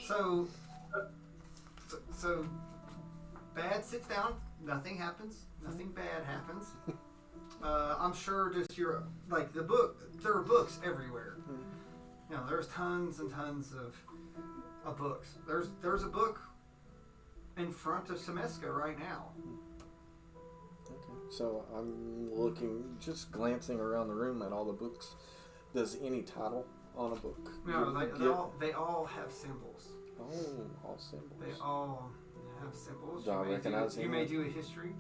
So, so bad sits down. Nothing happens. Nothing bad happens. I'm sure just the book. There are books everywhere. You know, there's tons and tons of books. There's a book in front of Semeska right now. Okay, so I'm looking, just glancing around the room at all the books. Does any title on a book? No, they all have symbols. Oh, all symbols. They all have symbols. Do I recognize You may do a history.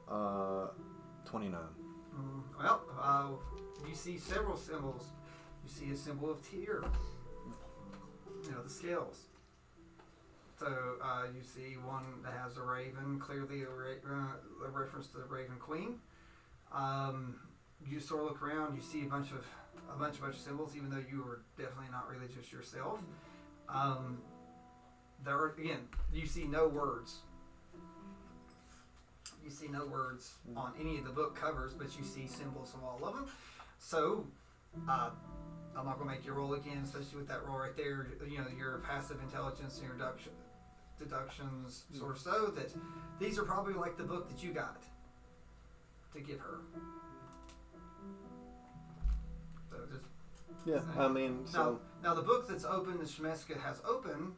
Uh, 29. Well, you see several symbols. You see a symbol of Tyr. You know, the scales. So you see one that has a raven, clearly a reference to the Raven Queen. You sort of look around, you see a bunch of symbols, even though you are definitely not religious yourself. There are, again, you see no words. You see no words on any of the book covers, but you see symbols of all of them. So, I'm not going to make you roll again, especially with that roll right there. You know, your passive intelligence and your deductions sort of so that these are probably like the book that you got to give her. So just Yeah, I mean, so now the book that's open, that Shemeska has open,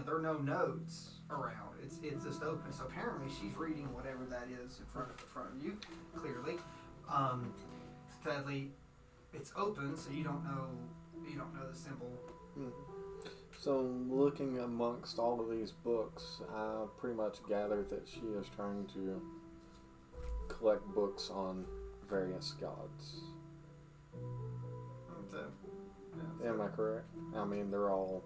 there are no notes around. It's just open. So apparently she's reading whatever that is in front of you, clearly. Sadly, it's open, so you don't know the symbol. So looking amongst all of these books, I pretty much gathered that she is trying to collect books on various gods. Am I correct? I mean, they're all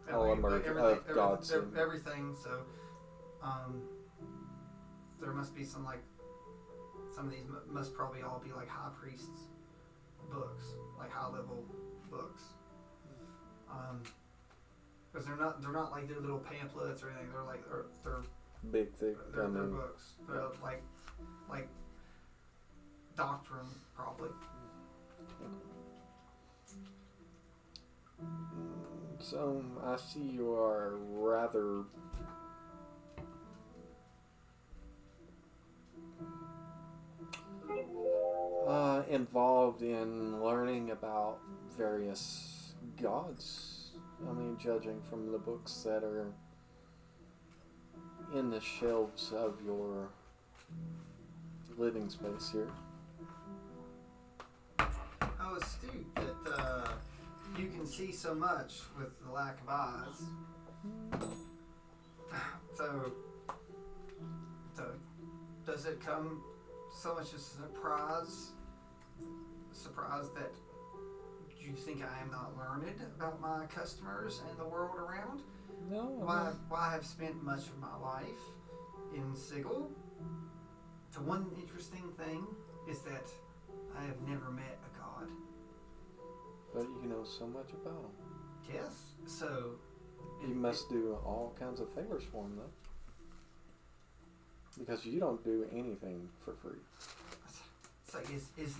of gods. Everything. So, there must be some of these must probably all be like high priests books, like high level books. Because they're not like their little pamphlets or anything. They're big, thick. They're books. They're like doctrine, probably. So I see you are rather involved in learning about various gods. I mean, judging from the books that are in the shelves of your living space here. How astute that you can see so much with the lack of eyes. So does it come so much as a surprise that you think I am not learned about my customers and the world around? No. Why I've spent much of my life in Sigil. The one interesting thing is that I have never met a god. But you know so much about them. Yes, so... You must do all kinds of favors for them, though. Because you don't do anything for free. It's like, is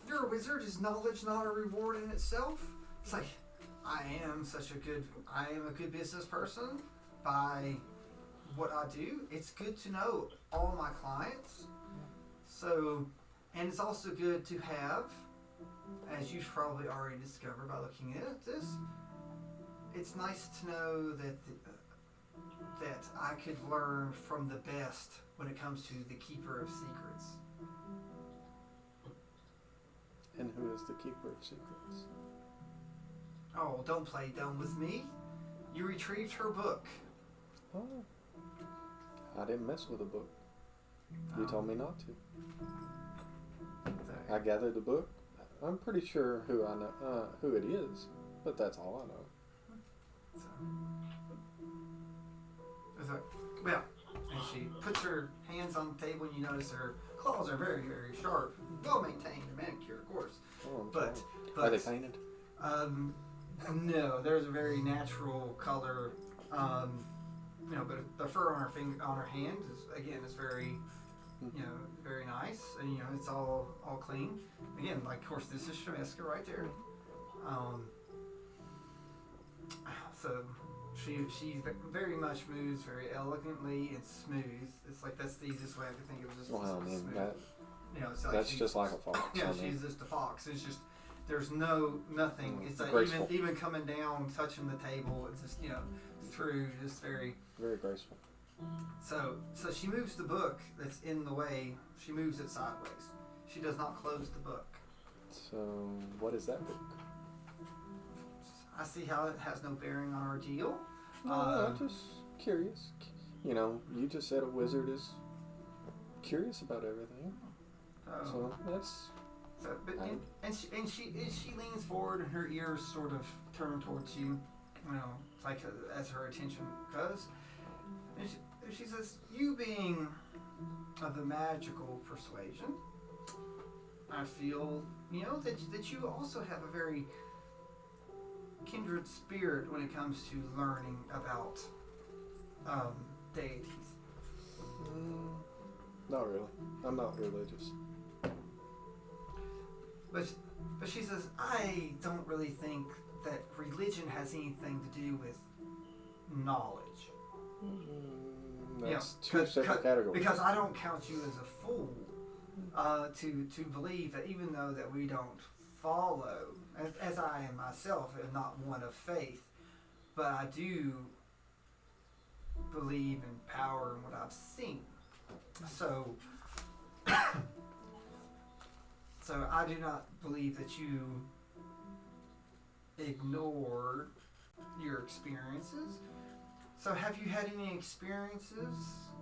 you're a wizard? Is knowledge not a reward in itself? It's like, I am a good business person by what I do. It's good to know all my clients. So, and it's also good to have, as you've probably already discovered by looking at this, it's nice to know that that I could learn from the best when it comes to the Keeper of Secrets. And who is the Keeper of Secrets? Oh, don't play dumb with me. You retrieved her book. Oh. I didn't mess with the book. You told me not to. I gathered the book. I'm pretty sure who I know, who it is, but that's all I know. Well, and she puts her hands on the table, and you notice her claws are very, very sharp, well maintained and manicured, of course. Oh, but are they painted? No, there's a very natural color. But the fur on her hand is very, very So it's all clean. Again, like of course this is Shemiska right there. So she very much moves very elegantly and smooth. It's like that's the easiest way I could think of it. Just Well, I mean smooth. that. It's like That's just like a fox. Yeah, I mean. she's just a fox. It's just there's nothing. It's like Graceful. even coming down, touching the table. It's just through just very graceful. So she moves the book that's in the way. She moves it sideways. She does not close the book. So what is that book? I see how it has no bearing on our deal. No, I'm just curious. You just said a wizard is curious about everything. So that's. And she leans forward and her ears sort of turn towards you, like as her attention goes. And she says, "You being of the magical persuasion, I feel that you also have a very kindred spirit when it comes to learning about deities." Not really. I'm not religious. But she says, I don't really think that religion has anything to do with knowledge. That's two separate categories. Because I don't count you as a fool to believe that even though that we don't follow, as I am myself, am not one of faith, but I do believe in power and what I've seen. So I do not believe that you ignore your experiences. So have you had any experiences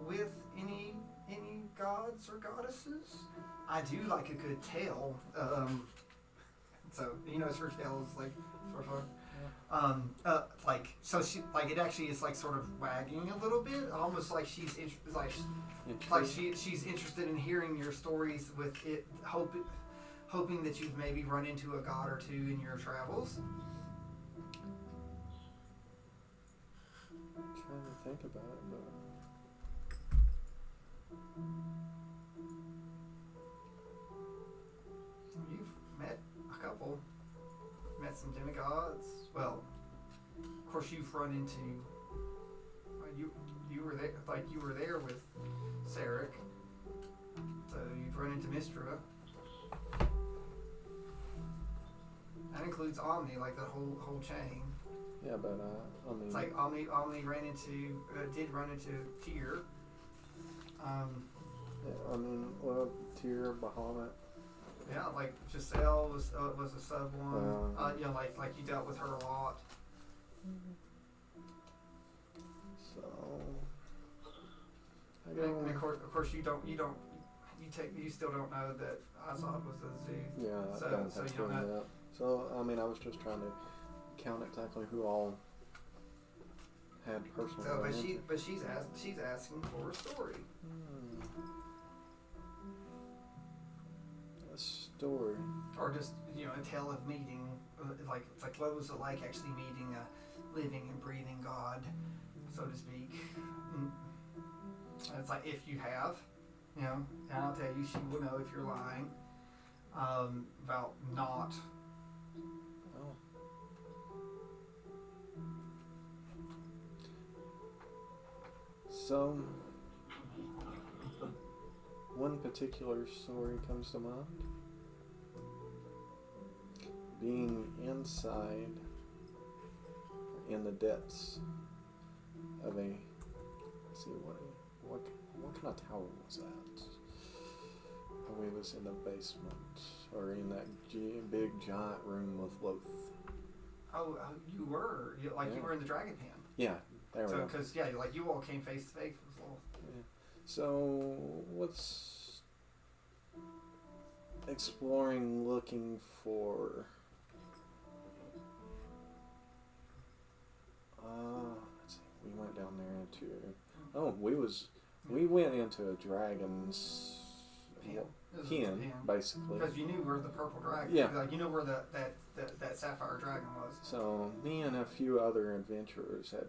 with any gods or goddesses? I do like a good tale. So her tail is like so she it actually is like sort of wagging a little bit, almost like she's she's interested in hearing your stories with it, hoping that you've maybe run into a god or two in your travels. I'm trying to think about it, but you've met a couple, met some demigods. Well, of course you've run into. You were there, you were there with Sarek. So you've run into Mistra. That includes Omni, like the whole chain. Yeah, but I mean. It's like Omni did run into Tyr. Yeah, I mean, Tyr, Bahamut. Yeah, like Giselle was a sub one. Like you dealt with her a lot. So. And of course you still don't know that Azad was the zoo. Yeah, so you don't know. That. So I mean, I was just trying to count exactly who all had personal. So, but she's asking for a story. A story. Or just a tale of meeting. Like it's like what was it like actually meeting a living and breathing God, so to speak. And it's like if you have, and I'll tell you, she will know if you're lying about not. Oh. So, one particular story comes to mind. Being inside, in the depths of a, let's see, what kind of tower was that? We was in the basement, or in that big giant room with Loth. Oh, you were you were in the dragon pen. Yeah, there we go. Because you all came face to face with Loth. Yeah. So what's exploring, looking for? Let's see. We went down there into. Oh, we went into a dragon's pen, basically. Because you knew where the purple dragon. Yeah. You know where that sapphire dragon was. So me and a few other adventurers had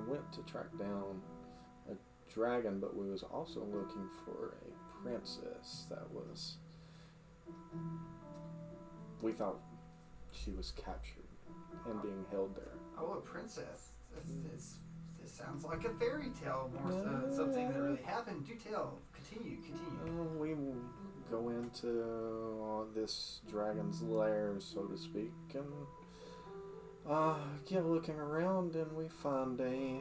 went to track down a dragon, but we was also looking for a princess that was. We thought she was captured and being held there. Oh, a princess. This sounds like a fairy tale more so something that really happened. Do tell. Continue. We will go into this dragon's lair, so to speak, and get looking around, and we find a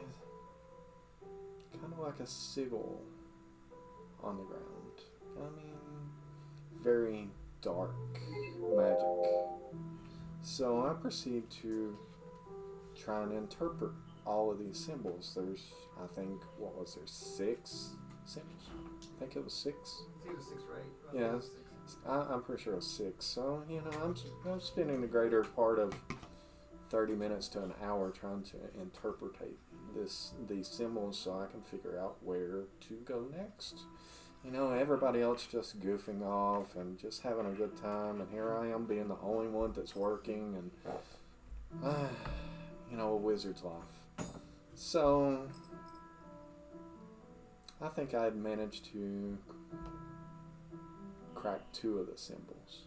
kind of like a sigil on the ground. I mean, very dark magic. So I proceed to try and interpret all of these symbols. There's, I think, what was there, 6 symbols? I think it was 6. I think it was 6, right? Yeah, I'm pretty sure it was 6. So, I'm spending the greater part of 30 minutes to an hour trying to interpretate these symbols so I can figure out where to go next. Everybody else just goofing off and just having a good time, and here I am being the only one that's working, and a wizard's life. So I think I had managed to crack 2 of the symbols,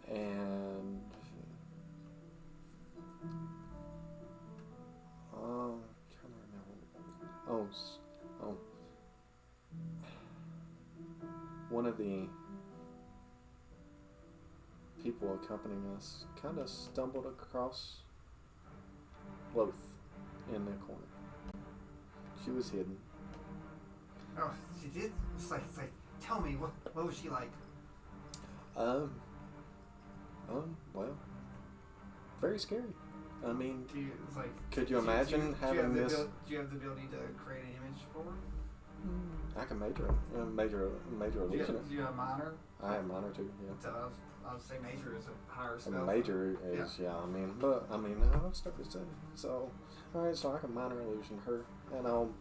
and I'm trying to remember. Oh, one of the people accompanying us kind of stumbled across Loth in the corner. She was hidden. Oh, she did? It's like tell me, what was she like? Well, very scary. I mean, could you do imagine having this? Do you have the ability to create an image for her? I can major illusion. Do you have minor? I have minor too. Yeah. So I would say major is a higher spell. And major is yeah. I'll start to say so. All right, so I can minor illusion her, and I'll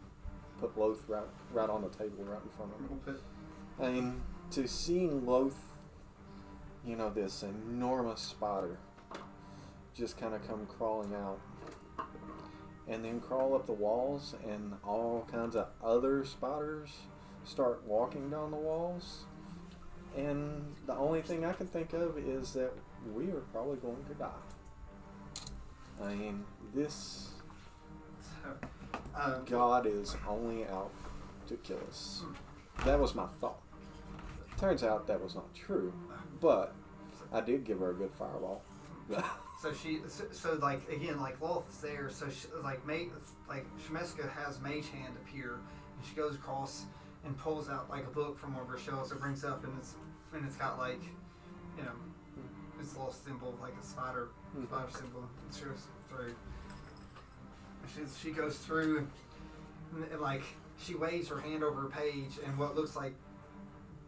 put Loth right on the table right in front of me. I mean, to seeing Loth, this enormous spider just kind of come crawling out, and then crawl up the walls, and all kinds of other spiders start walking down the walls, and the only thing I can think of is that we are probably going to die. I mean, this God is only out to kill us. That was my thought. Turns out that was not true, but I did give her a good fireball. So Loth's there. So Shemeska has Mage Hand appear, and she goes across and pulls out like a book from one of her shelves. It brings up, and it's got this little symbol like a spider symbol. And she goes through. She goes through, and she waves her hand over a page, and what looks like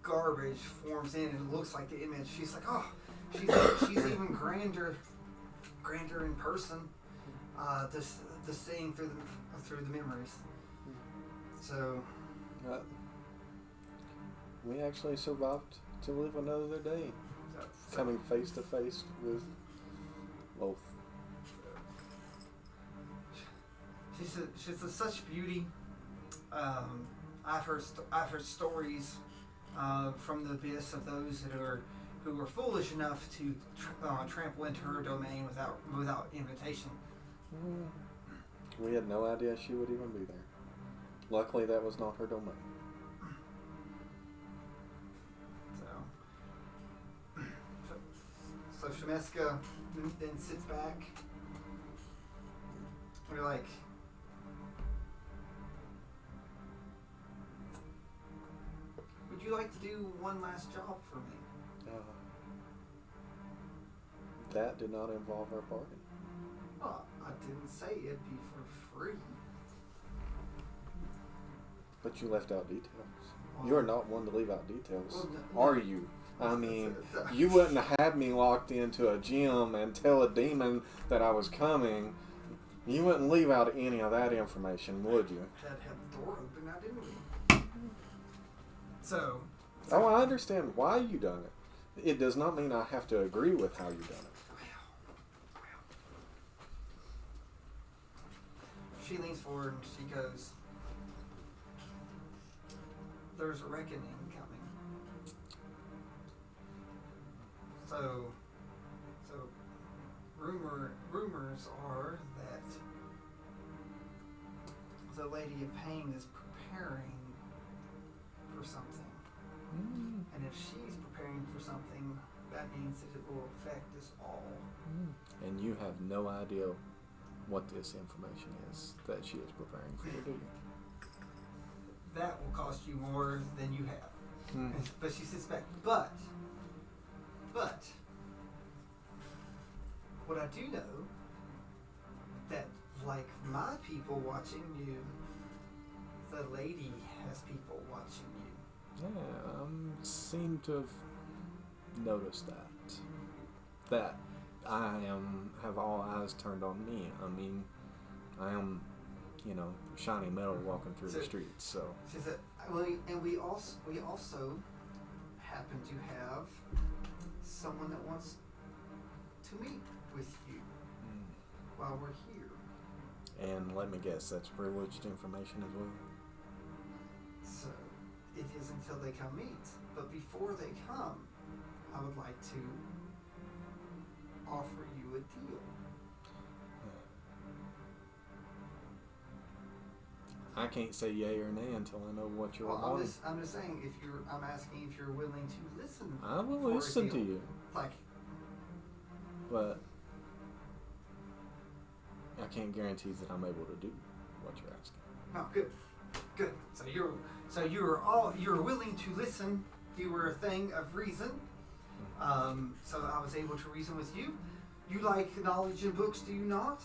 garbage forms in, and it looks like the image. She's like, oh, she's even grander in person. Just seeing through the memories. So we actually survived to live another day, coming face to face with Loth. She's such beauty. I've heard stories from the abyss of those who were foolish enough to trample into her domain without invitation. We had no idea she would even be there. Luckily, that was not her domain. So Shemeska then sits back. We're like, would you like to do one last job for me? That did not involve our bargain. Oh, I didn't say it'd be for free. But you left out details. You're not one to leave out details, no. Are you? I mean, you wouldn't have me locked into a gym and tell a demon that I was coming. You wouldn't leave out any of that information, would you? Had the door open, now didn't we? So. Oh, I understand why you done it. It does not mean I have to agree with how you done it. She leans forward and she goes, there's a reckoning coming. So rumors are that the Lady of Pain is preparing for something. And if she's preparing for something, that means that it will affect us all. And you have no idea what this information is that she is preparing for, do you? That will cost you more than you have. But she suspects. But what I do know, that like my people watching you, the lady has people watching you. Yeah, seem to have noticed that. That I have all eyes turned on me. I mean, I am, shiny metal walking through the streets. So she said, and we also happen to have someone that wants to meet with you while we're here. And let me guess, that's privileged information as well. So it is until they come meet. But before they come, I would like to offer you a deal. I can't say yay or nay until I know what you're wanting. I'm just saying, I'm asking if you're willing to listen. I will listen to you. But I can't guarantee that I'm able to do what you're asking. No, good. So you're willing to listen. You were a thing of reason. So I was able to reason with you. You like knowledge in books, do you not?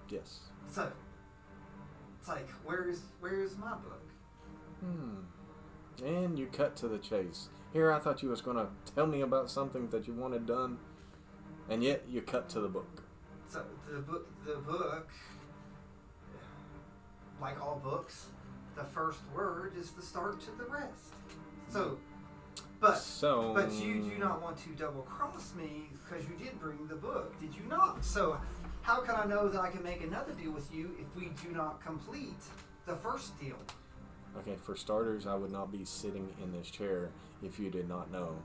Yes. So it's like, where is my book? And you cut to the chase. Here I thought you was gonna tell me about something that you wanted done, and yet you cut to the book. So the book, like all books, the first word is the start to the rest. But you do not want to double cross me because you did bring the book, did you not? So how can I know that I can make another deal with you if we do not complete the first deal? Okay, for starters, I would not be sitting in this chair if you did not know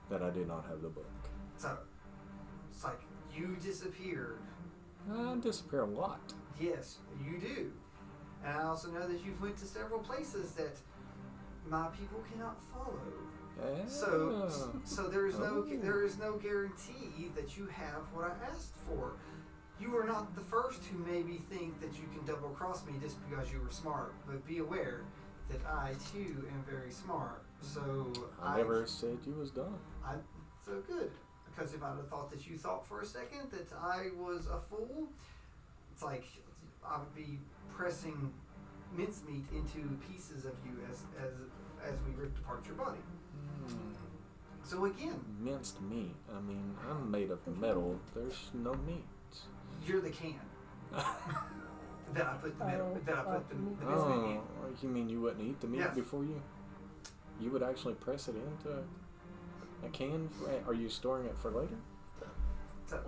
that I did not have the book. So it's like you disappeared. I disappear a lot. Yes, you do. And I also know that you've went to several places that my people cannot follow. So there is no guarantee that you have what I asked for. You are not the first who maybe think that you can double cross me just because you were smart. But be aware that I too am very smart. So I never said you was dumb. So good. Because if I'd have thought that you thought for a second that I was a fool, it's like I would be pressing mincemeat into pieces of you as we ripped apart your body. So again, minced meat. I mean, I'm made of metal. There's no meat. You're the can that I put the mincemeat in. You mean you wouldn't eat the meat before you? You would actually press it into a can? Are you storing it for later? So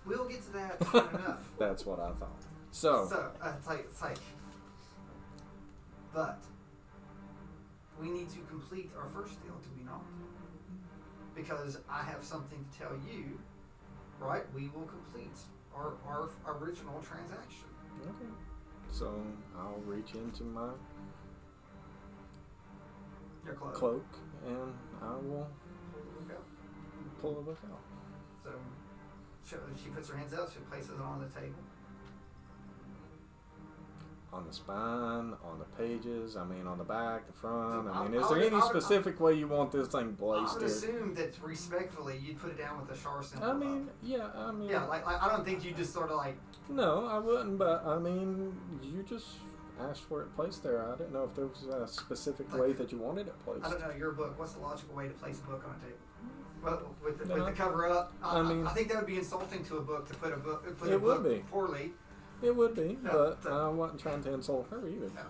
we'll get to that soon enough. That's what I thought. So it's like, but we need to complete our first deal, do we not? Because I have something to tell you, right? We will complete our original transaction. Okay. So I'll reach into my your cloak and I will pull the book out. So she puts her hands out, she places it on the table. On the spine, on the pages, on the back, the front. Is there any specific way you want this thing placed? I would assume that respectfully you'd put it down with the shar symbol. Yeah, like I don't think you just sort of like. No, I wouldn't, but you just asked for it placed there. I didn't know if there was a specific way that you wanted it placed. I don't know, your book. What's the logical way to place a book on a table? Well, with the cover up, I think that would be insulting to a book to put a book poorly. It would be, but I wasn't trying to insult her either. No,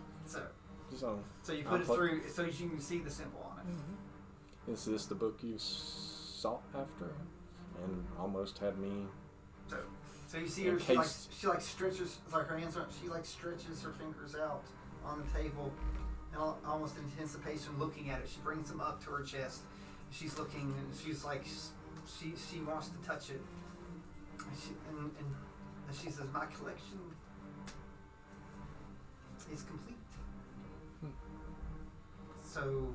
so you put it through so you can see the symbol on it. Mm-hmm. Is this the book you sought after and almost had me? So you see her. She stretches like her hands. She stretches her fingers out on the table, and almost in anticipation, looking at it. She brings them up to her chest. She's looking, and she's like, she wants to touch it. And she says, "My collection is complete." So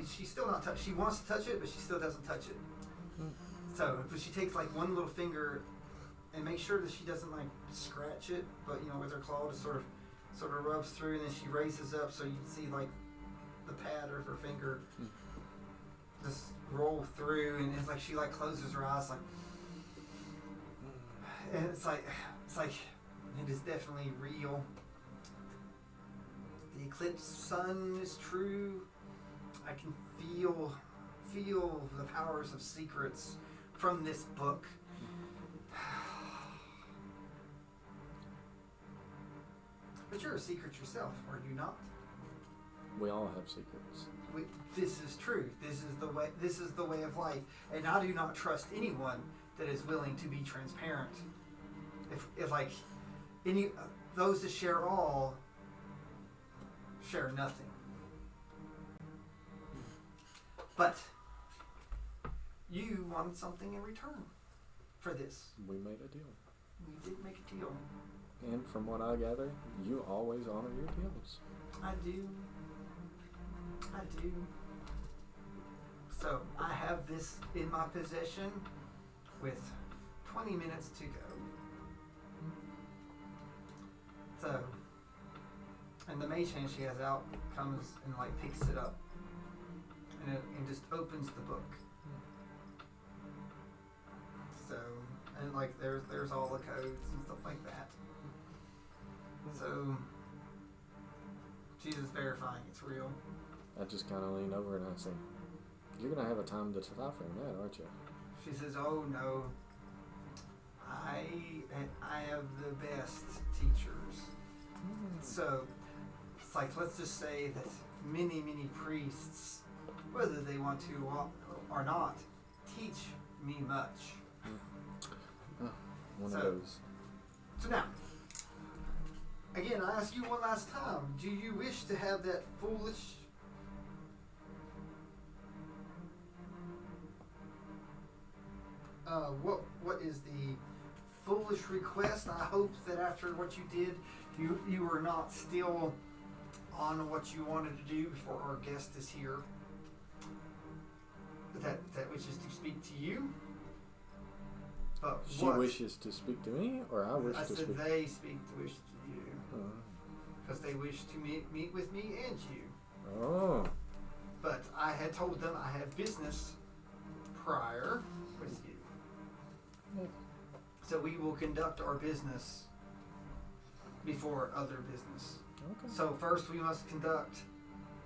she's still not touch. She wants to touch it, but she still doesn't touch it. So, but she takes like one little finger and makes sure that she doesn't like scratch it, but with her claw just sort of rubs through, and then she raises up so you can see like the pad of her finger just roll through, and it's like she like closes her eyes, like, and it's like it is definitely real. The eclipse sun is true. I can feel the powers of secrets from this book. But you're a secret yourself, are you not? We all have secrets. This is true. This is the way of life, and I do not trust anyone that is willing to be transparent. If like any those that share all share nothing. But you wanted something in return for this. We made a deal. We did make a deal. And from what I gather, you always honor your deals. I do. So I have this in my possession with 20 minutes to go. So, and the mage hand she has out comes and like picks it up and just opens the book. So, and like there's all the codes and stuff like that. So she's just verifying it's real. I just kind of lean over and I say, "You're gonna have a time to decipher that, aren't you?" She says, "Oh no, I have the best teachers." So it's like, let's just say that many priests, whether they want to or not, teach me much. One of those. So now, again, I ask you one last time: do you wish to have that foolish? What is the foolish request? I hope that after what you did, you were not still on what you wanted to do before our guest is here. That wishes to speak to you. But she wishes to speak to me, or I wish to speak? I said they speak to wish to you. Because they wish to meet with me and you. Oh. But I had told them I had business prior with you. So we will conduct our business before other business. Okay. So first we must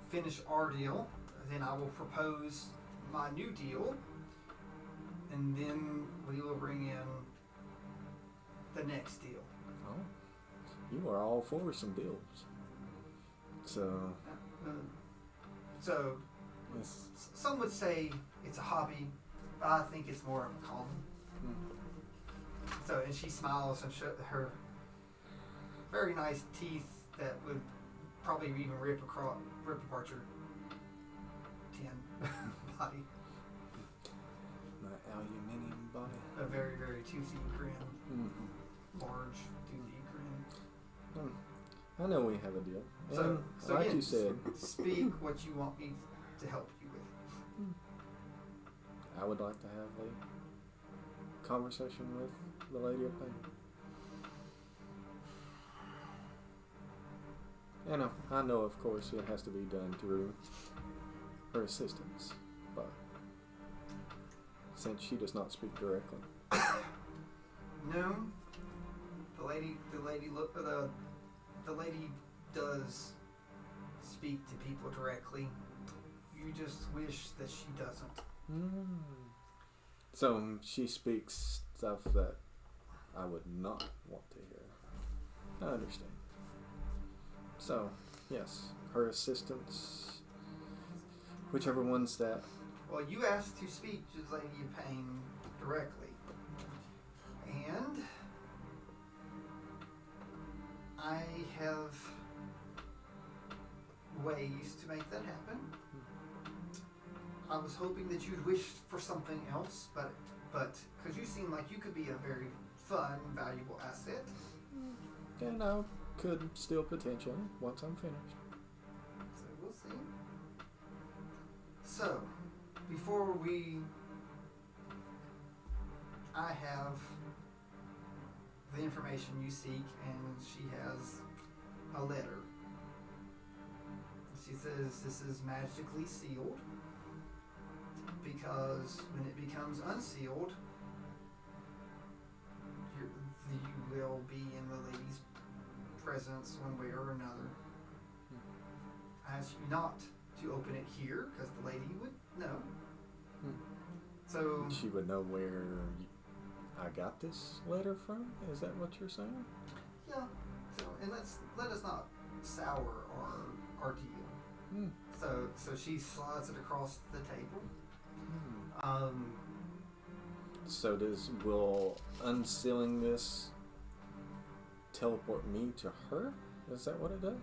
finish our deal. Then I will propose my new deal. And then we will bring in the next deal. Oh. You are all for some deals. So yes. Some would say it's a hobby, but I think it's more of a calling. So, and she smiles and her very nice teeth that would probably even rip apart your tin body. My aluminium body. A very, very toothy grin. Large, toothy grin. I know we have a deal. So like again, you said, speak what you want me to help you with. I would like to have a conversation with the Lady of Pain. And I know, of course, it has to be done through her assistants, but since she does not speak directly. No, the lady does speak to people directly. You just wish that she doesn't. So she speaks stuff that I would not want to hear. I understand. So, yes, her assistants, whichever one's that. Well, you asked to speak to the Lady of Pain directly. And I have ways to make that happen. I was hoping that you'd wish for something else, but because you seem like you could be a very fun, valuable asset. And I could still potentially once I'm finished. So we'll see. So, before I have the information you seek, and she has a letter. She says this is magically sealed because when it becomes unsealed, you will be in the lady's presence one way or another. I ask you not to open it here because the lady would know. So she would know where I got this letter from? Is that what you're saying? Yeah. So, and let us not sour our deal. So she slides it across the table. So will unsealing this teleport me to her? Is that what it does?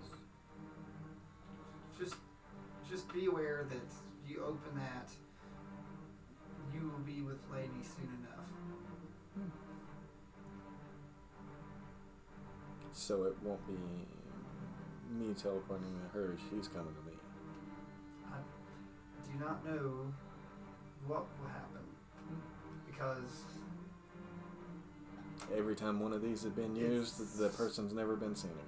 Just be aware that you open that, you will be with Lady soon enough. So it won't be me teleporting to her, she's coming to me. I do not know what will happen because every time one of these has been used, the person's never been seen again.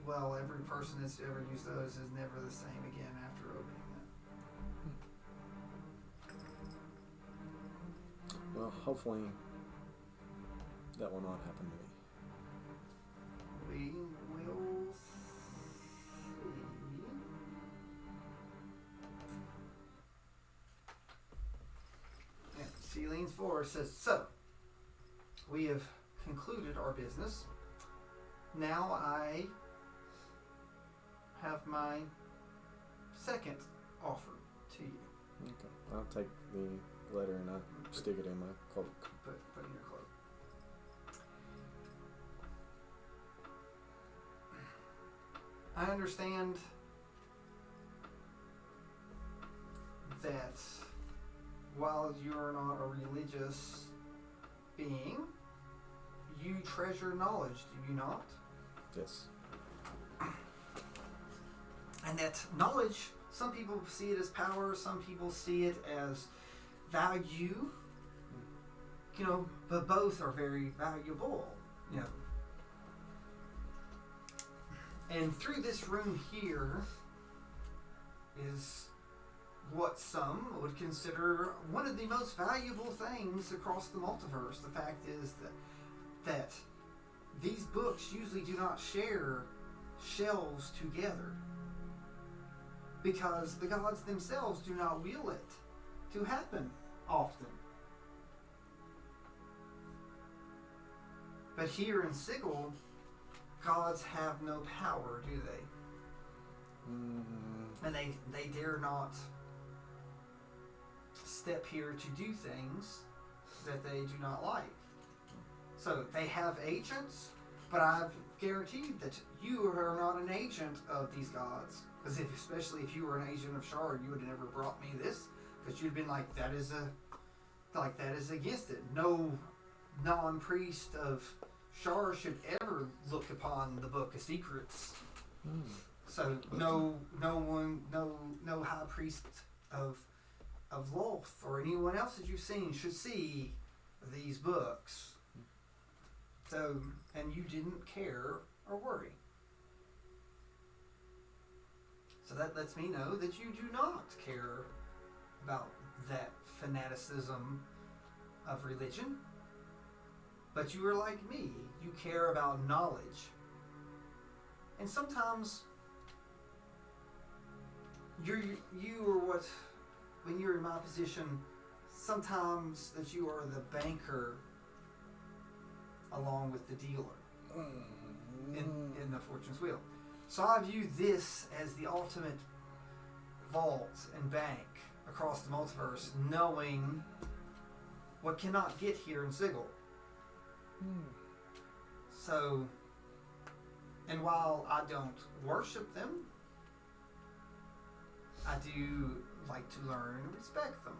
Well, every person that's ever used those is never the same again after opening it. Well, hopefully that will not happen to me. We will see. And she leans forward, says, "So, we have concluded our business. Now I have my second offer to you." Okay. I'll take the letter and I stick it in my cloak. Put in your cloak. I understand that while you're not a religious being, you treasure knowledge, do you not? Yes. And that knowledge, some people see it as power, some people see it as value, but both are very valuable, And through this room here is what some would consider one of the most valuable things across the multiverse. The fact is that these books usually do not share shelves together because the gods themselves do not will it to happen often. But here in Sigil, gods have no power, do they? And they dare not step here to do things that they do not like. So they have agents, but I've guaranteed that you are not an agent of these gods. Because especially if you were an agent of Shar, you would have never brought me this. Because you'd been like, that is against it. No non-priest of Shar should ever look upon the Book of Secrets. So no high priest of Lolth or anyone else that you've seen should see these books. So, and you didn't care or worry. So that lets me know that you do not care about that fanaticism of religion. But you are like me. You care about knowledge. And sometimes you are what, when you're in my position, sometimes that you are the banker along with the dealer in the Fortune's Wheel. So I view this as the ultimate vault and bank across the multiverse, knowing what cannot get here in Sigil. So, and while I don't worship them, I do like to learn and respect them.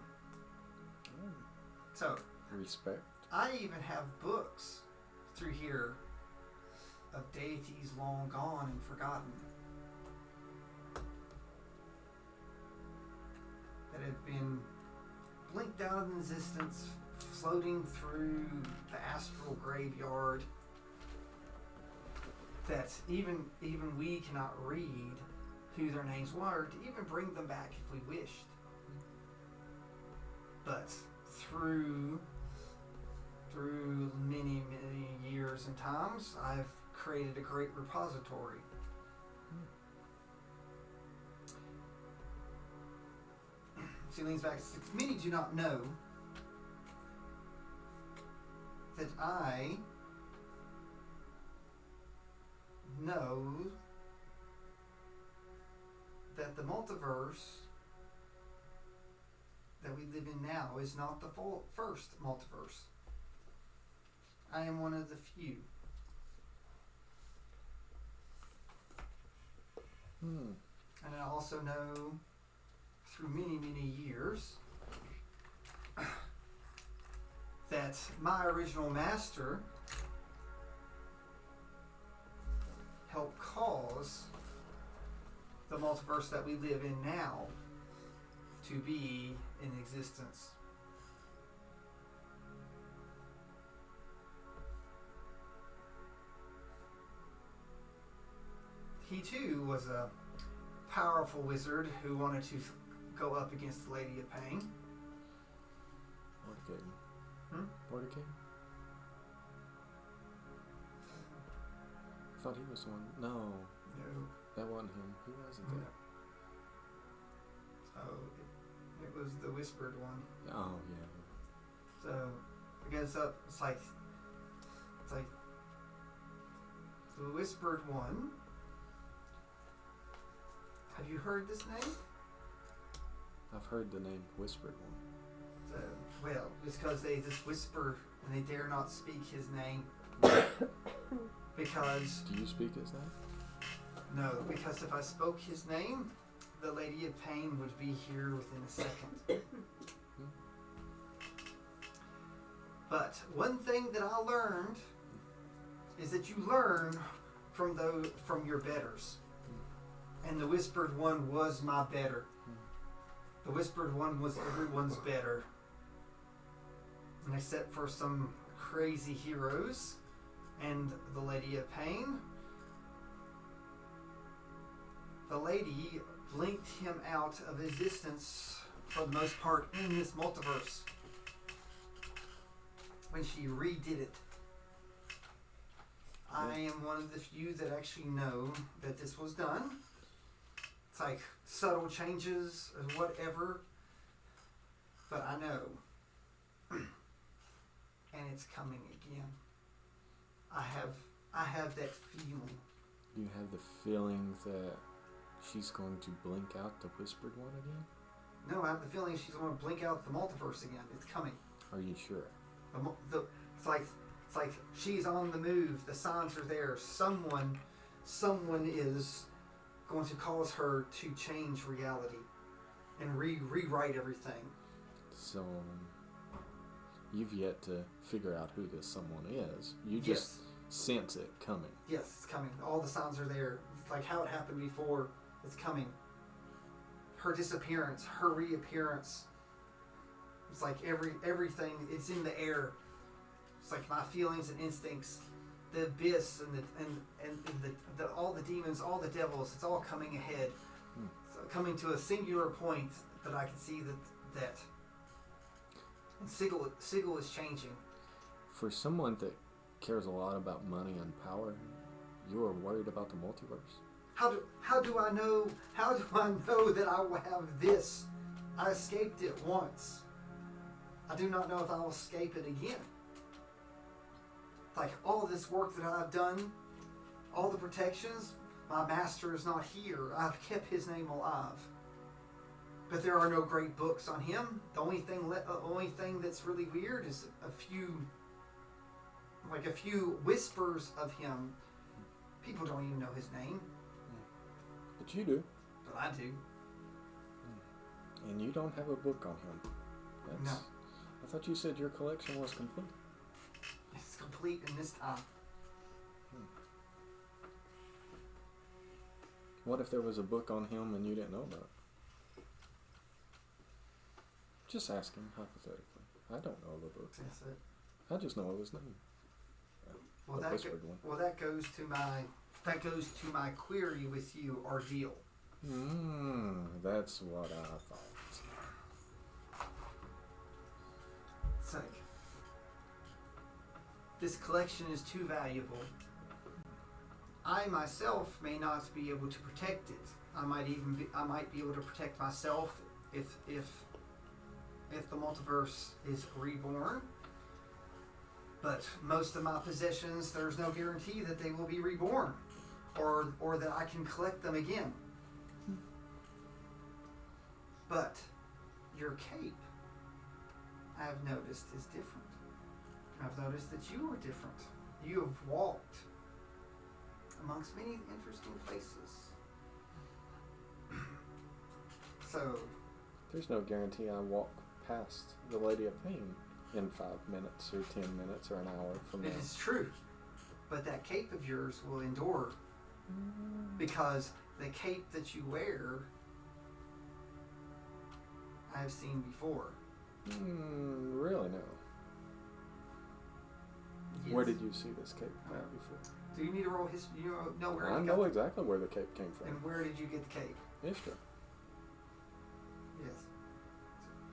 So, Respect. I even have books through here of deities long gone and forgotten that have been blinked out of existence, floating through the astral graveyard, that even we cannot read who their names were to even bring them back if we wished. But through many years and times, I've created a great repository. She leans back. Many do not know that I know that the multiverse that we live in now is not the first multiverse. I am one of the few. And I also know through many years that my original master helped cause the multiverse that we live in now to be in existence. He too was a powerful wizard who wanted to go up against the Lady of Pain. Mordecai. Mordecai? I thought he was the one. No. No. That wasn't him. He wasn't that. Oh, it was the Whispered One. Oh, yeah. So, I guess it's like the Whispered One. Have you heard this name? I've heard the name Whispered One. Well, it's because they just whisper and they dare not speak his name. Because... Do you speak his name? No, because if I spoke his name, the Lady of Pain would be here within a second. But one thing that I learned is that you learn from your betters. And the Whispered One was my better. The Whispered One was everyone's better. And except for some crazy heroes and the Lady of Pain, the lady blinked him out of existence for the most part in this multiverse when she redid it. I am one of the few that actually know that this was done. It's like subtle changes or whatever, but I know. And it's coming again. I have that feeling. You have the feeling that she's going to blink out the Whispered One again? No, I have the feeling she's going to blink out the multiverse again. It's coming. Are you sure? It's like she's on the move. The signs are there. Someone is going to cause her to change reality and rewrite everything. So you've yet to figure out who this someone is. You just sense it coming. Yes, it's coming. All the signs are there. It's like how it happened before. It's coming. Her disappearance, her reappearance. It's like everything. It's in the air. It's like my feelings and instincts, the abyss and the all the demons, all the devils. It's all coming ahead. It's coming to a singular point that I can see that. And Sigil is changing. For someone that cares a lot about money and power, you are worried about the multiverse? How do I know that I will have this? I escaped it once. I do not know if I will escape it again. Like all of this work that I've done, all the protections, my master is not here. I've kept his name alive. But there are no great books on him. The only thing that's really weird is a few like a few whispers of him. People don't even know his name. But you do. But I do. And you don't have a book on him. No. I thought you said your collection was complete. It's complete in this time. What if there was a book on him and you didn't know about it? Just asking, hypothetically. I don't know the book. That's it. I just know his name. Well, The whispered one. that goes to my query with you, our deal. That's what I thought. It's like, this collection is too valuable. I myself may not be able to protect it. I might be able to protect myself if the multiverse is reborn. But most of my possessions, there's no guarantee that they will be reborn, or that I can collect them again. But your cape, I have noticed, is different. I've noticed that you are different. You have walked amongst many interesting places. So, there's no guarantee I walk past the Lady of Pain in 5 minutes or 10 minutes or an hour from now. it is true. But that cape of yours will endure. Because the cape that you wear, I have seen before. Really no. Yes. Where did you see this cape at before? Do you need a roll history? You know where I you know got exactly where the cape came from. And where did you get the cape? History. Yes.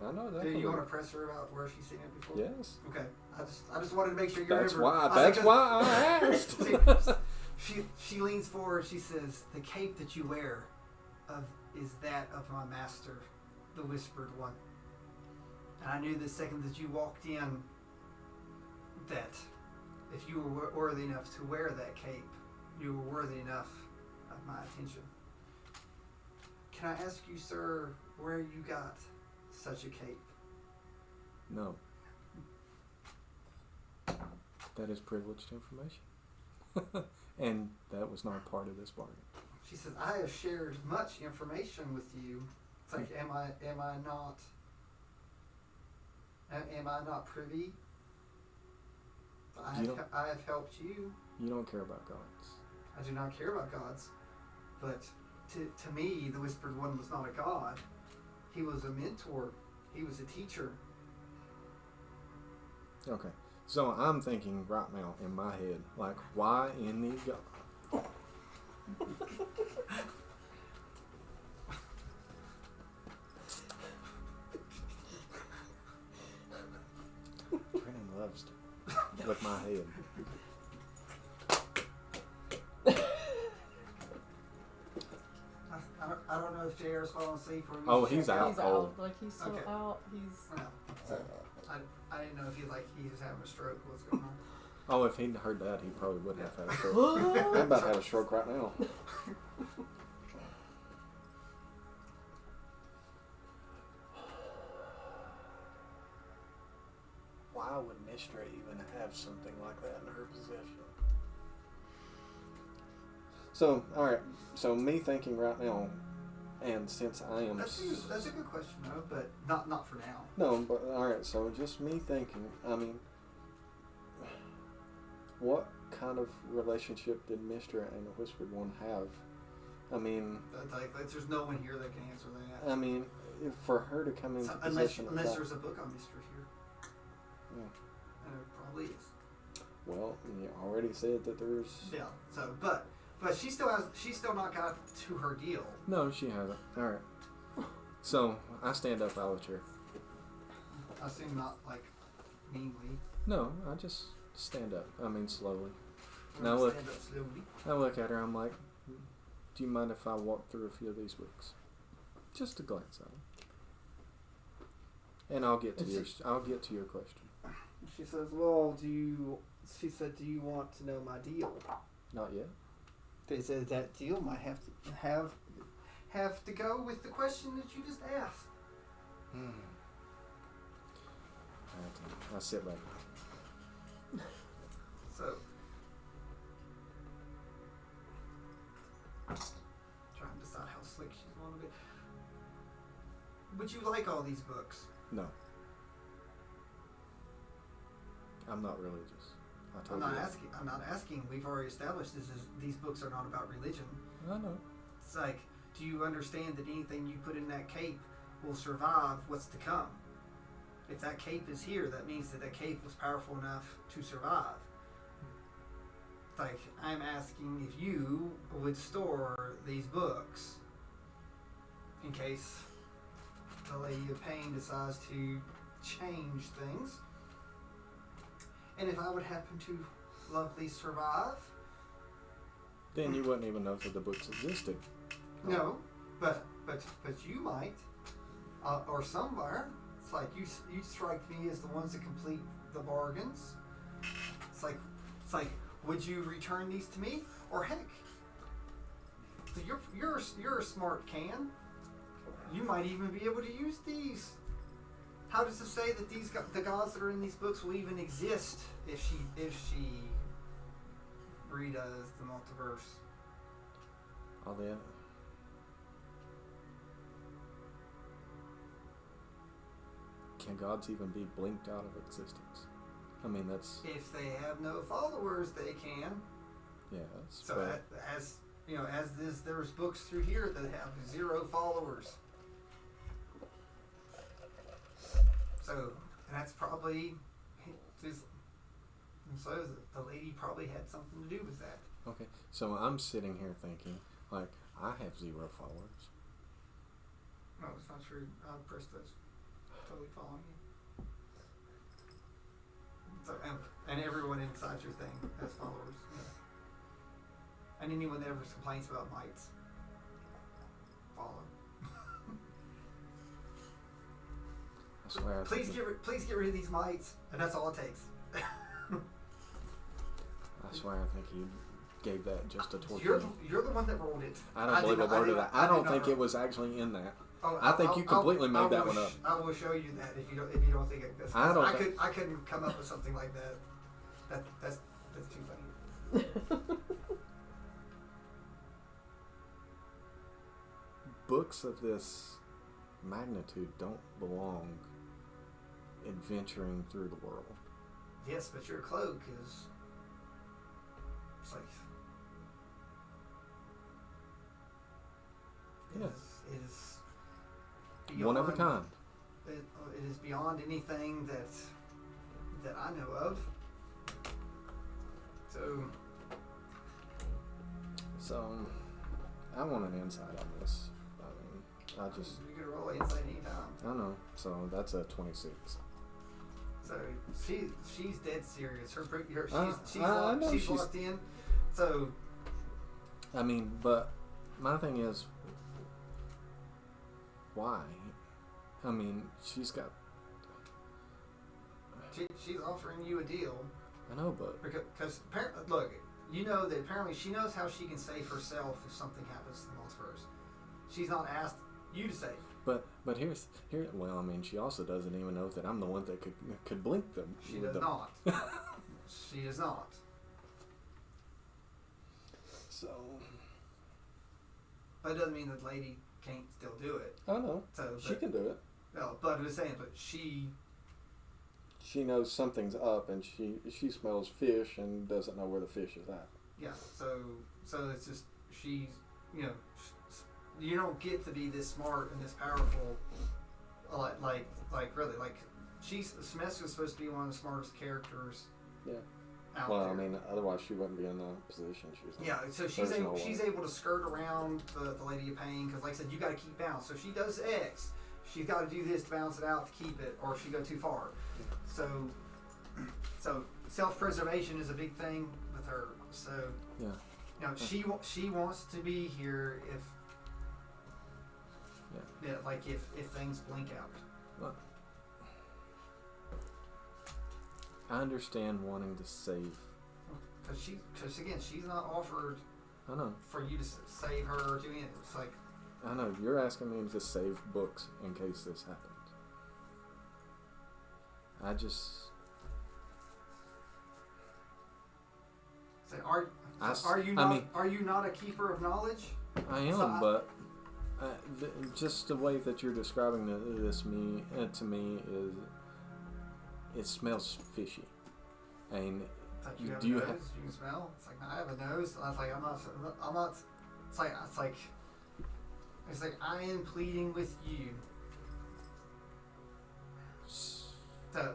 I know Do exactly. you want to press her about where she's seen it before? Yes. Okay. I just wanted to make sure you That's remember. why I asked. She leans forward. She says, "The cape that you wear, is that of my master, the Whispered One." And I knew the second that you walked in that if you were worthy enough to wear that cape, you were worthy enough of my attention. Can I ask you, sir, where you got such a cape? No. That is privileged information. And that was not part of this bargain. She says, "I have shared much information with you." It's like, am I not privy? I have helped you. You don't care about gods. I do not care about gods, but to me, the Whispered One was not a god. He was a mentor. He was a teacher. Okay. So I'm thinking right now in my head, like, why in the God? Brennan loves to with my head. I don't know if JR's falling asleep or Oh, he's out. He's cold. out. Like, he's so Okay. out. He's. Well, I didn't know if he was having a stroke. What's going on? Oh, if he'd heard that, he probably would have had a stroke. What? I'm about to have a stroke right now. Why would Mistra even have something like that in her possession? So, alright. So, me thinking right now, and since I am... That's a good question, though, but not for now. No, but alright, so just me thinking, I mean, what kind of relationship did Mistra and the Whispered One have? I mean... There's no one here that can answer that. I mean, for her to come into possession Unless of that... there's a book on Mystery here. Yeah. And it probably is. Well, you already said that there's... Yeah, so, but she's still not got to her deal. No, she hasn't. Alright. So, I stand up out of the chair. I assume not, like, meanly. No, I just stand up. I mean, slowly. Stand Now look, up slowly. I look at her, I'm like, do you mind if I walk through a few of these books? Just a glance at them. And I'll get to your question. She says, "Well, do you want to know my deal?" Not yet. They said that deal might have to go with the question that you just asked. I sit back. Trying to decide how slick she's going to be. Would you like all these books? No. I'm not religious. I'm not asking. We've already established these books are not about religion. I know. It's like, do you understand that anything you put in that cape will survive what's to come? If that cape is here, that means that cape was powerful enough to survive. It's like, I'm asking if you would store these books in case the Lady of Pain decides to change things. And if I would happen to lovely survive. Then you wouldn't even know that the books existed. No, but you might. Or somewhere. It's like you strike me as the ones that complete the bargains. It's like would you return these to me? Or heck, you're a smart can. You might even be able to use these. How does it say that the gods that are in these books will even exist if she redoes the multiverse? All the Can gods even be blinked out of existence? I mean, that's... If they have no followers, they can. Yes. So there's books through here that have 0 followers. So that's probably... So the lady probably had something to do with that. Okay, so I'm sitting here thinking, like, I have 0 followers. No, it's not true. Presto's totally following you. So, and everyone inside your thing has followers. Yeah. And anyone that ever complains about mites, follow. I swear. Please get rid of these mites, and that's all it takes. I swear, I think you gave that just a torture. You're the one that rolled it. I don't believe a word of that. I don't think it was actually in that. Oh, I think you completely made that one up. I will show you that if you don't think it. I couldn't come up with something like that. That's too funny. Books of this magnitude don't belong adventuring through the world. Yes, but your cloak is. It's like. Yeah. It is beyond, one of a kind. It is beyond anything that I know of. So, I want an insight on this. I mean, I just... You can roll insight anytime. I know. So, that's a 26. So, she's dead serious. She's locked in. So... I mean, but my thing is... Why? I mean, she's got... She's offering you a deal. I know, but... Because, look, you know that apparently she knows how she can save herself if something happens to the multiverse. She's not asked you to save. But here. Well, I mean, she also doesn't even know that I'm the one that could blink them. She does not. She does not. So... But it doesn't mean that the lady can't still do it. I know. She can do it. No, but I'm just saying, but she knows something's up, and she smells fish and doesn't know where the fish is at. Yeah, so it's just she's, you don't get to be this smart and this powerful, like really, like Semester is supposed to be one of the smartest characters. Yeah. Out well, there. I mean, otherwise she wouldn't be in the position she's in. Yeah, so she's able to skirt around the Lady of Pain because, like I said, you got to keep balance. So if she does X, she's got to do this to balance it out to keep it, or if she go too far. So self-preservation is a big thing with her. So yeah, she wants to be here if things blink out. Well, I understand wanting to save. Because again, she's not offered. I know. For you to save her or do anything. It's like. I know you're asking me to save books in case this happens. So are you not a keeper of knowledge? I am, but just the way that you're describing this to me is it smells fishy. And like you have a nose, you can smell. It's like I have a nose. I was like I'm not. It's like I am pleading with you. So.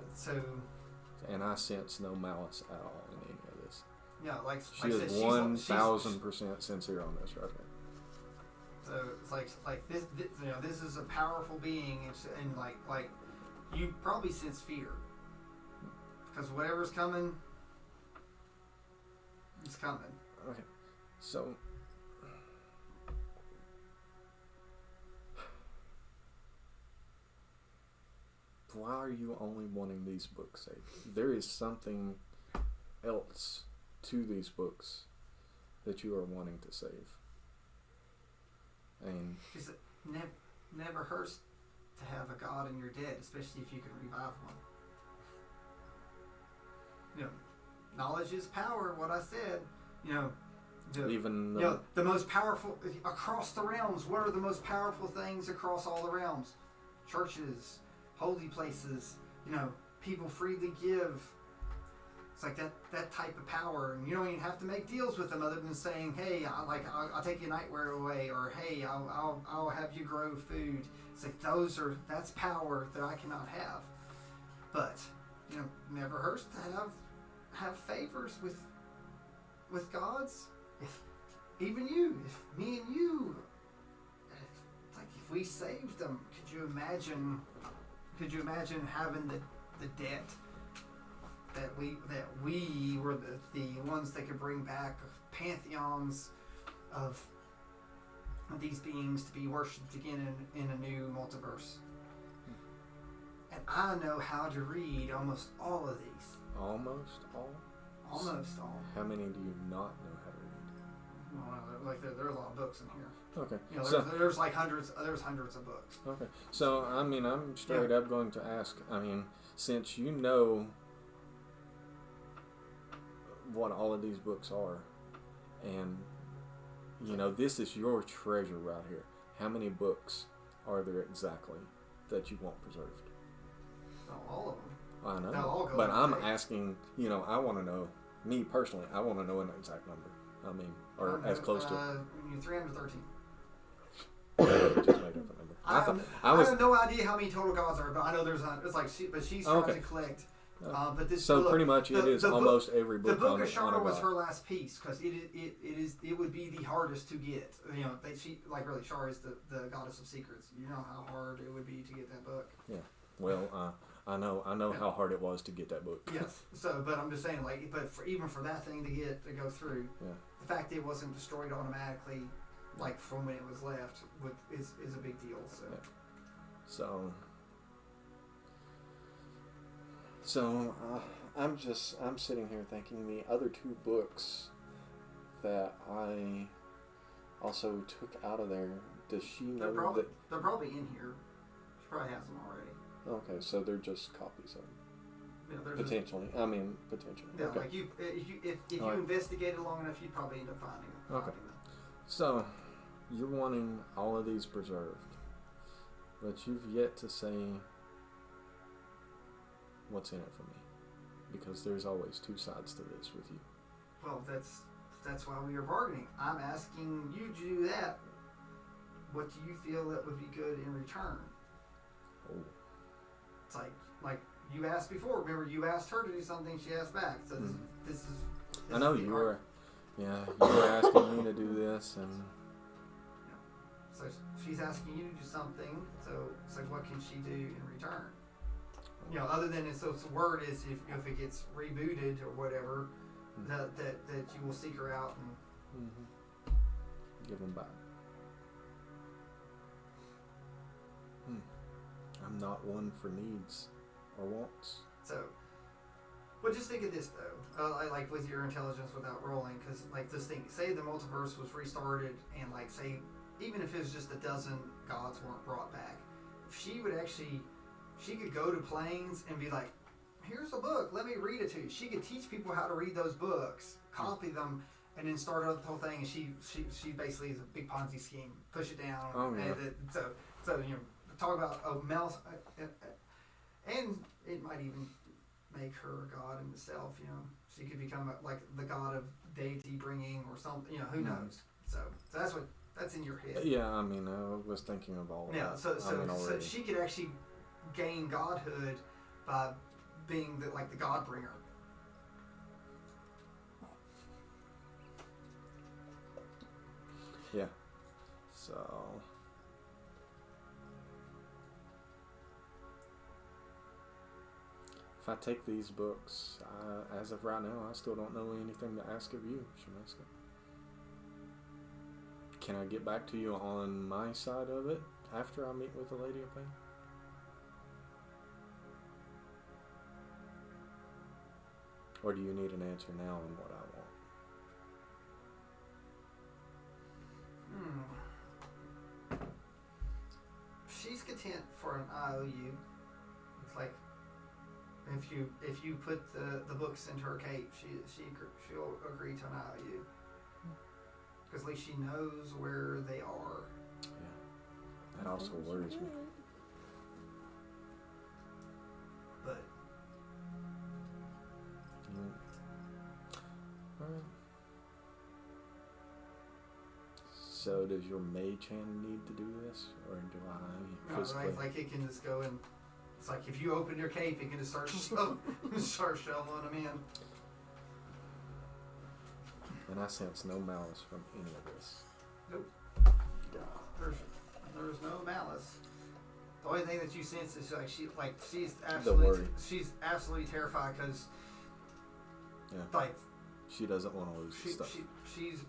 And I sense no malice at all in any of this. Yeah, like she is 1,000% sincere on this right here. So it's like this, this is a powerful being, and like you probably sense fear because whatever's coming, it's coming. Okay, so why are you only wanting these books saved? There is something else to these books that you are wanting to save. And because it never hurts to have a god in your dead, especially if you can revive one. Knowledge is power. What I said. The most powerful across the realms. What are the most powerful things across all the realms? Churches, holy places. People freely give. It's like that type of power, and you don't even have to make deals with them other than saying, "Hey, I'll take your nightwear away," or "Hey, I'll have you grow food." It's like that's power that I cannot have. But never hurts to have favors with gods. If me and you, it's like if we saved them, could you imagine having the debt? That we were the ones that could bring back pantheons of these beings to be worshipped again in a new multiverse. And I know how to read almost all of these. Almost all? Almost all. How many do you not know how to read? Well, there are a lot of books in here. Okay. There's hundreds of books. Okay. So, I'm straight up going to ask, since you know what all of these books are, and this is your treasure right here, how many books are there exactly that you want preserved? Not all of them. I know, they'll all go but I'm asking, I want to know, me personally, I want to know an exact number. Or as close to 313. Just made up a number. I have no idea how many total gods are, but I know there's it's like she's trying to collect. But this pretty much it is almost every book. The Book of Shara was her last piece because it would be the hardest to get. Shara is the goddess of secrets. You know how hard it would be to get that book. Yeah. Well, I know how hard it was to get that book. Yes. So, but I'm just saying, even for that thing to go through, the fact that it wasn't destroyed automatically, from when it was left, is a big deal. So. So, I'm sitting here thinking the other two books that I also took out of there, does she know that... They're probably in here. She probably has them already. Okay, so they're just copies of them. Potentially. Potentially. Yeah, okay. if you investigated long enough, you'd probably end up finding them. Okay. So, you're wanting all of these preserved, but you've yet to say what's in it for me, because there's always two sides to this with you. Well, that's why we are bargaining. I'm asking you to do that. What do you feel that would be good in return? Oh. It's like you asked before. Remember, you asked her to do something, she asked back. So this is. I know you were. Yeah, you were asking me to do this, and. So she's asking you to do something. So it's like, what can she do in return? Other than the word is if it gets rebooted or whatever, that you will seek her out and give them back. I'm not one for needs or wants. So, but just think of this though, like with your intelligence without rolling, because this thing, say the multiverse was restarted, and say even if it was just a dozen gods weren't brought back, if she would actually. She could go to planes and be like, here's a book, let me read it to you. She could teach people how to read those books, copy them, and then started up the whole thing, and she basically is a big Ponzi scheme. Push it down, Oh, yeah. and so you know, talk about a mouse, and it might even make her a god in itself. You know, she could become like the god of deity bringing or something. You know, who knows? So that's in your head. Yeah, I mean, I was thinking of all of Yeah, that. so she could actually gain godhood by being the god bringer. Yeah. So. If I take these books, as of right now, I still don't know anything to ask of you, Shemiska. Can I get back to you on my side of it after I meet with the Lady of Pain? Or do you need an answer now on what I want? She's content for an IOU. It's like if you put the books into her cape, she'll agree to an IOU. Because at least she knows where they are. Yeah. That also worries me. But Alright. So does your mage hand need to do this? Or do I physically? like it can just go and it's like if you open your cape, it can just start shoveling them in. And I sense no malice from any of this. Nope. There's no malice. The only thing that you sense is she's absolutely terrified because she doesn't want to lose stuff. She's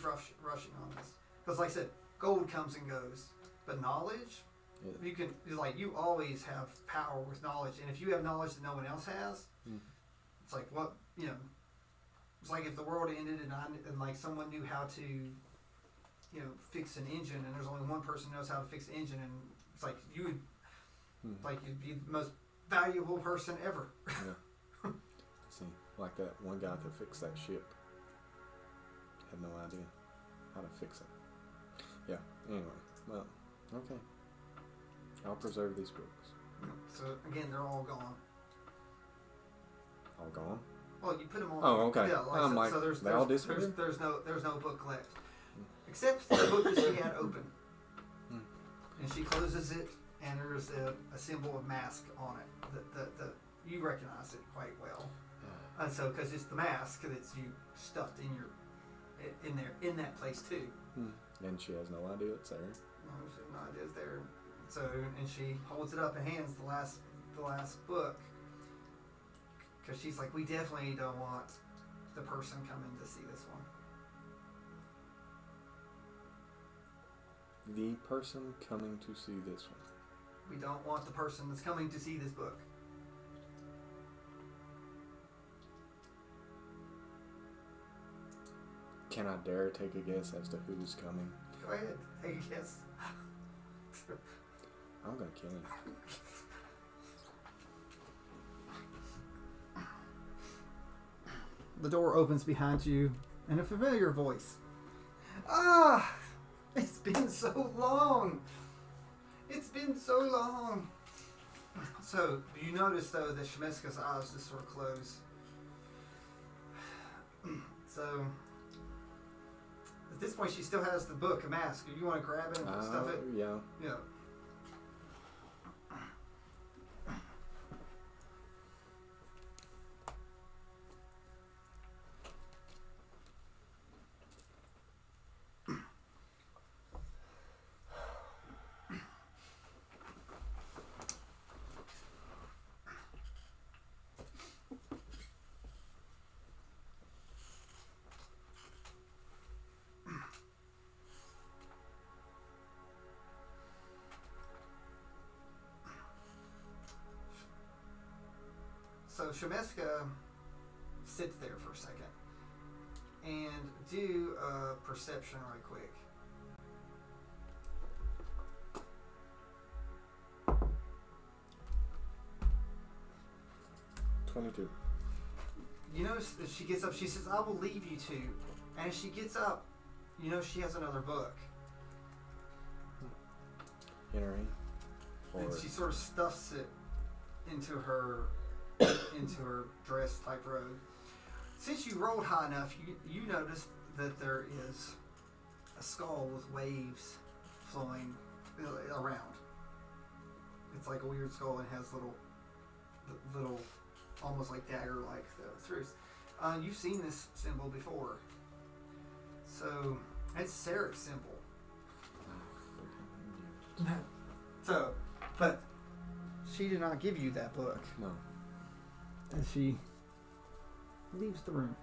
rushing on this because like I said, gold comes and goes, but knowledge you always have power with knowledge, and if you have knowledge that no one else has, it's like what it's like if the world ended and like someone knew how to fix an engine, and there's only one person who knows how to fix the engine, and it's like you'd be the most valuable person ever. Yeah. See, like that one guy that fixed that ship had no idea how to fix it. Yeah. Anyway, well, okay. I'll preserve these books. So again, they're all gone. All gone? Well, you put them on. Oh, okay. Yeah, so there's no book left, except the book that she had open, and she closes it, and there's a symbol of mask on it. That you recognize it quite well, and so because it's the mask that's you stuffed in that place too. And she has no idea it's there. No, she has no idea it's there. So and she holds it up and hands the last book. Because she's like, we definitely don't want the person coming to see this one. The person coming to see this one. We don't want the person that's coming to see this book. Can I dare take a guess as to who's coming? Go ahead, take a guess. I'm gonna kill him. The door opens behind you, and a familiar voice. Ah! It's been so long! It's been so long! So, you notice, though, that Shemiska's eyes just sort of close. So, at this point, she still has the book, a mask. You want to grab it and stuff it? Yeah. Yeah. So Shemiska sits there for a second and do a perception right quick. $22. You notice that she gets up, she says, I will leave you two. And she gets up. You know she has another book. Henry. And she sort of stuffs it into her dress type robe. Since you rolled high enough, you noticed that there is a skull with waves flowing around. It's like a weird skull and has little, almost like dagger-like throughs. You've seen this symbol before. So, it's Sarek's symbol. So, but she did not give you that book. No. And she leaves the room.